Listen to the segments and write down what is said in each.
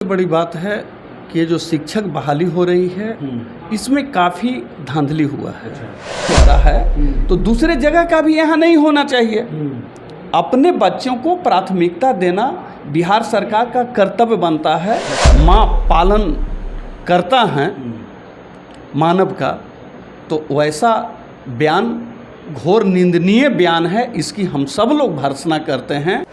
बड़ी बात है कि ये जो शिक्षक बहाली हो रही है इसमें काफ़ी धांधली हुआ है होता है तो दूसरे जगह का भी यहाँ नहीं होना चाहिए। अपने बच्चों को प्राथमिकता देना बिहार सरकार का कर्तव्य बनता है। माँ पालन करता है मानव का, तो वैसा बयान घोर निंदनीय बयान है, इसकी हम सब लोग भर्त्सना करते हैं।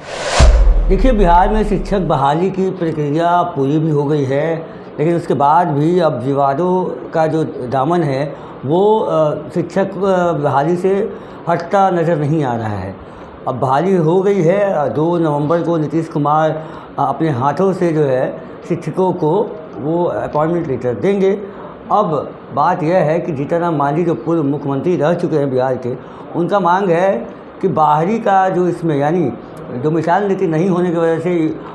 देखिए, बिहार में शिक्षक बहाली की प्रक्रिया पूरी भी हो गई है, लेकिन उसके बाद भी अब विवादों का जो दामन है वो शिक्षक बहाली से हटता नज़र नहीं आ रहा है। अब बहाली हो गई है। 2 नवंबर को नीतीश कुमार अपने हाथों से जो है शिक्षकों को वो अपॉइंटमेंट लेटर देंगे। अब बात यह है कि जीतनराम मांझी जो पूर्व मुख्यमंत्री रह चुके हैं बिहार के, उनका मांग है कि बाहरी का जो इसमें यानी डोमिसाइल नीति नहीं होने की वजह से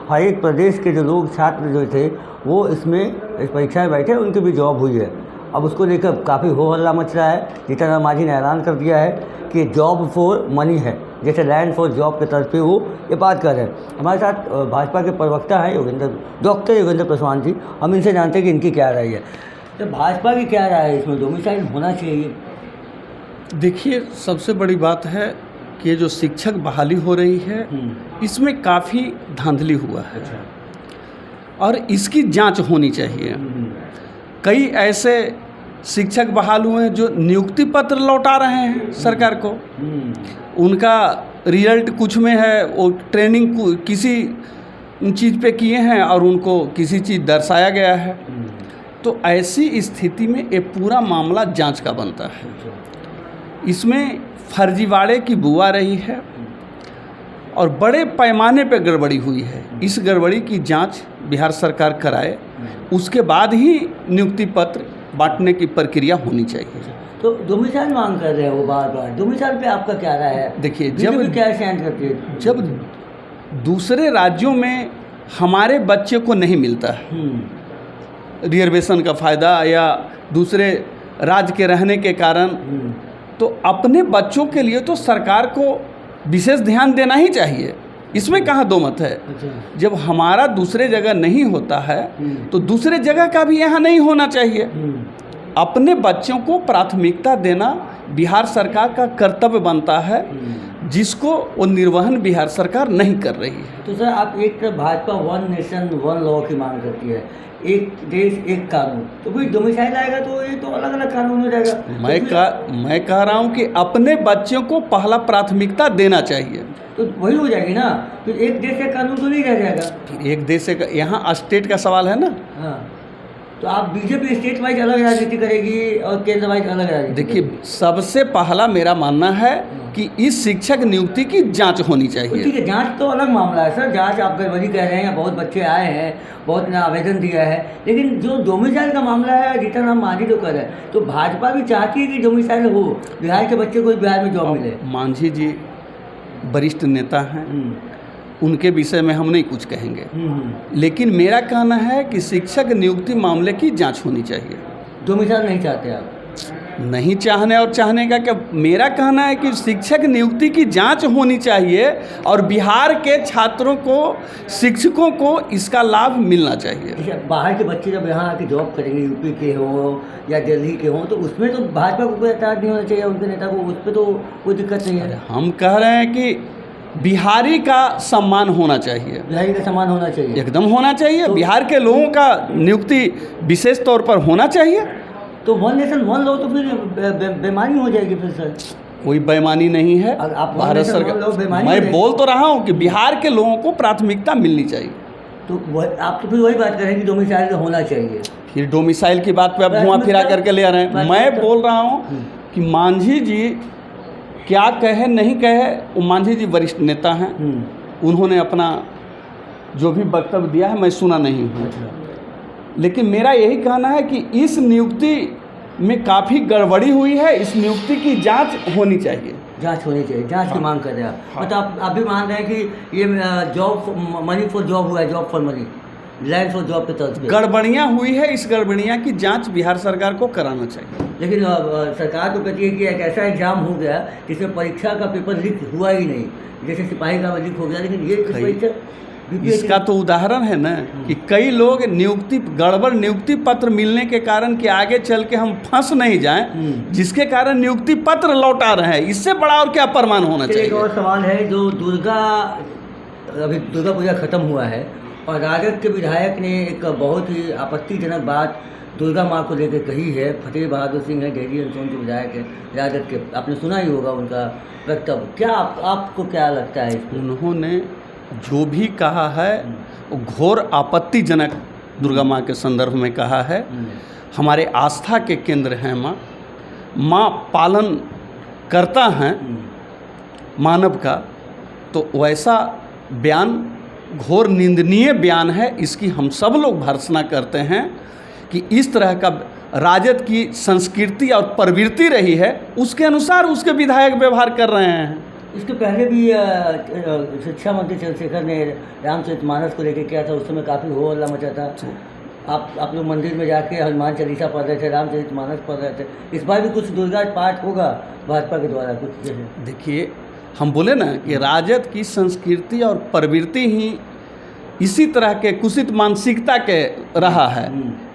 हर एक प्रदेश के जो लोग छात्र जो थे वो इसमें इस परीक्षा में बैठे, उनकी भी जॉब हुई है। अब उसको लेकर काफ़ी हो हल्ला मच रहा है। जीतनराम मांझी ने ऐलान कर दिया है कि जॉब फॉर मनी है, जैसे लैंड फॉर जॉब के तरफ पे वो ये बात कर रहे हैं। हमारे साथ भाजपा के प्रवक्ता हैं डॉक्टर योगेंद्र प्रसाद जी। हम इनसे जानते हैं कि इनकी क्या राय है। तो भाजपा की क्या राय है, इसमें डोमिसाइल होना चाहिए? देखिए, सबसे बड़ी बात है कि ये जो शिक्षक बहाली हो रही है इसमें काफ़ी धांधली हुआ है और इसकी जांच होनी चाहिए। कई ऐसे शिक्षक बहाल हुए हैं जो नियुक्ति पत्र लौटा रहे हैं सरकार को। उनका रिजल्ट कुछ में है, वो ट्रेनिंग किसी चीज़ पे किए हैं और उनको किसी चीज़ दर्शाया गया है। तो ऐसी स्थिति में ये पूरा मामला जांच का बनता है। इसमें फर्जीवाड़े की बुआ रही है और बड़े पैमाने पे गड़बड़ी हुई है। इस गड़बड़ी की जांच बिहार सरकार कराए, उसके बाद ही नियुक्ति पत्र बांटने की प्रक्रिया होनी चाहिए। तो डोमिसाइल मांग कर रहे हैं वो बार बार। डोमिसाइल पे आपका क्या राय है? देखिए, क्या स्टैंड करती है? जब दूसरे राज्यों में हमारे बच्चे को नहीं मिलता है रिजर्वेशन का फ़ायदा या दूसरे राज्य के रहने के कारण, तो अपने बच्चों के लिए तो सरकार को विशेष ध्यान देना ही चाहिए। इसमें कहाँ दो मत है। जब हमारा दूसरे जगह नहीं होता है तो दूसरे जगह का भी यहाँ नहीं होना चाहिए। अपने बच्चों को प्राथमिकता देना बिहार सरकार का कर्तव्य बनता है, जिसको वो निर्वहन बिहार सरकार नहीं कर रही है। तो सर, आप एक भाजपा 1 नेशन 1 लॉ की मांग करती है, एक देश एक कानून, तो कोई डोमिसाइल आएगा तो ये तो अलग अलग कानून हो जाएगा। मैं कह रहा हूँ कि अपने बच्चों को पहला प्राथमिकता देना चाहिए। तो वही हो जाएगी ना, तो एक देश का कानून तो नहीं रह जाएगा। एक देश का, यहाँ स्टेट का सवाल है ना। हाँ, तो आप बीजेपी स्टेट वाइज अलग राजनीति करेगी और केंद्र वाइज अलग राजनीति। देखिए, सबसे पहला मेरा मानना है कि इस शिक्षक नियुक्ति की जांच होनी चाहिए। ठीक है, जांच तो अलग मामला है सर। जांच आप गड़बड़ी कह रहे हैं, बहुत बच्चे आए हैं, बहुत ने आवेदन दिया है, लेकिन जो डोमिसाइल का मामला है जीतनराम मांझी तो कर रहे हैं, तो भाजपा भी चाहती है कि डोमिसाइल हो, बिहार के बच्चे को बिहार में जॉब मिले। मांझी जी वरिष्ठ नेता हैं, उनके विषय में हम नहीं कुछ कहेंगे, लेकिन मेरा कहना है कि शिक्षक नियुक्ति मामले की जांच होनी चाहिए। डोमिसाइल नहीं चाहते आप? नहीं चाहने और चाहने का क्या, मेरा कहना है कि शिक्षक नियुक्ति की जांच होनी चाहिए और बिहार के छात्रों को, शिक्षकों को इसका लाभ मिलना चाहिए। बाहर के बच्चे जब यहाँ आके जॉब करेंगे, यूपी के हों या दिल्ली के हों, तो उसमें तो भाजपा को कोई एतराज़ नहीं होना चाहिए, उनके नेता को, उस पर तो कोई दिक्कत नहीं है। हम कह रहे हैं कि बिहारी का सम्मान होना चाहिए। बिहारी का सम्मान होना चाहिए, एकदम होना चाहिए। तो बिहार के लोगों का नियुक्ति विशेष तौर पर होना चाहिए। तो 1 नेशन 1 लॉ तो फिर बेमानी हो जाएगी फिर सर। कोई बेमानी नहीं है। आप भारत सरकार, मैं बोल तो रहा हूँ कि बिहार के लोगों को प्राथमिकता मिलनी चाहिए। तो आप तो फिर वही बात कर रहे हैं कि डोमिसाइल होना चाहिए। फिर डोमिसाइल की बात पे अब धुआं फिरा करके ले आ रहे हैं। मैं बोल रहा हूँ कि मांझी जी क्या कहे नहीं कहे, वो मांझी जी वरिष्ठ नेता हैं, उन्होंने अपना जो भी वक्तव्य दिया है मैं सुना नहीं हूँ, लेकिन मेरा यही कहना है कि इस नियुक्ति में काफ़ी गड़बड़ी हुई है। इस नियुक्ति की जांच होनी चाहिए। जांच होनी चाहिए, जांच की मांग कर रहे हैं आप। मतलब आप भी मान रहे हैं कि ये जॉब मनी फॉर जॉब हुआ है, job for money, land for job के तौर पर गड़बड़ियाँ हुई है। इस गड़बड़ियाँ की जांच बिहार सरकार को कराना चाहिए। लेकिन सरकार तो कहती है कि एक ऐसा एग्जाम हो गया जिसमें परीक्षा का पेपर लीक हुआ ही नहीं, जैसे सिपाही का लीक हो गया, लेकिन ये परीक्षा इसका तो उदाहरण है ना कि कई लोग गड़बड़ नियुक्ति पत्र मिलने के कारण कि आगे चल के हम फंस नहीं जाएं, जिसके कारण नियुक्ति पत्र लौटा रहे हैं। इससे बड़ा और क्या प्रमाण होना चाहिए। एक और सवाल है, जो अभी दुर्गा पूजा खत्म हुआ है और राजद के विधायक ने एक बहुत ही आपत्तिजनक बात दुर्गा माँ को लेकर कही है। फतेह बहादुर सिंह है, डेहरी अंसोन के विधायक है राजद के, आपने सुना ही होगा उनका वक्तव्य। क्या आपको क्या लगता है? उन्होंने जो भी कहा है वो घोर आपत्तिजनक दुर्गा माँ के संदर्भ में कहा है। हमारे आस्था के केंद्र हैं माँ पालन करता हैं मानव का, तो वैसा बयान घोर निंदनीय बयान है। इसकी हम सब लोग भर्त्सना करते हैं कि इस तरह का राजद की संस्कृति और प्रवृत्ति रही है, उसके अनुसार उसके विधायक व्यवहार कर रहे हैं। इसके पहले भी शिक्षा मंत्री चंद्रशेखर ने रामचरितमानस को लेकर किया था, उस समय काफ़ी हो हल्ला मचा था। आप लोग मंदिर में जाके हनुमान चालीसा पढ़ रहे थे, रामचरितमानस पढ़ रहे थे। इस बार भी कुछ दुर्गा पाठ होगा भाजपा के द्वारा कुछ जैसे? देखिए, हम बोले ना कि राजद की संस्कृति और प्रवृत्ति ही इसी तरह के कुसित मानसिकता के रहा है,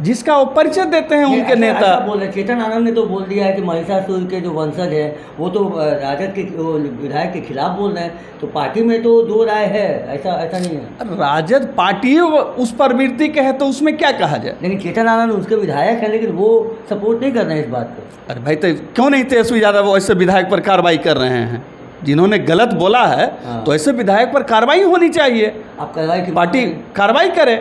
जिसका वो परिचय देते हैं उनके नेता। बोल रहे चेतन आनंद ने तो बोल दिया है कि महिषासुर के जो वंशज है वो तो राजद के विधायक के खिलाफ बोल रहे हैं, तो पार्टी में तो दो राय है, ऐसा नहीं है। राजद पार्टी उस प्रवृत्ति के है तो उसमें क्या कहा जाए। लेकिन चेतन आनंद उसके विधायक हैं, लेकिन वो सपोर्ट नहीं कर रहे हैं इस बात को। अरे भाई, तो क्यों नहीं तेजस्वी यादव ऐसे विधायक पर कार्रवाई कर रहे हैं? जिन्होंने गलत बोला है तो ऐसे विधायक पर कार्रवाई होनी चाहिए। आप कार्रवाई की पार्टी कार्रवाई करे।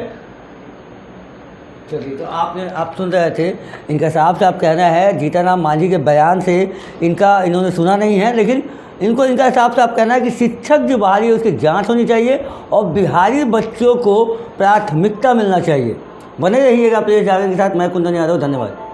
चलिए, तो आप सुन रहे थे इनका साहब कहना है जीतनराम मांझी के बयान से इन्होंने सुना नहीं है, लेकिन इनका साफ कहना है कि शिक्षक जो बहाली है उसकी जांच होनी चाहिए और बिहारी बच्चों को प्राथमिकता मिलना चाहिए। बने रहिएगा प्रिय जागरण के साथ। मैं कुंदन यादव, धन्यवाद।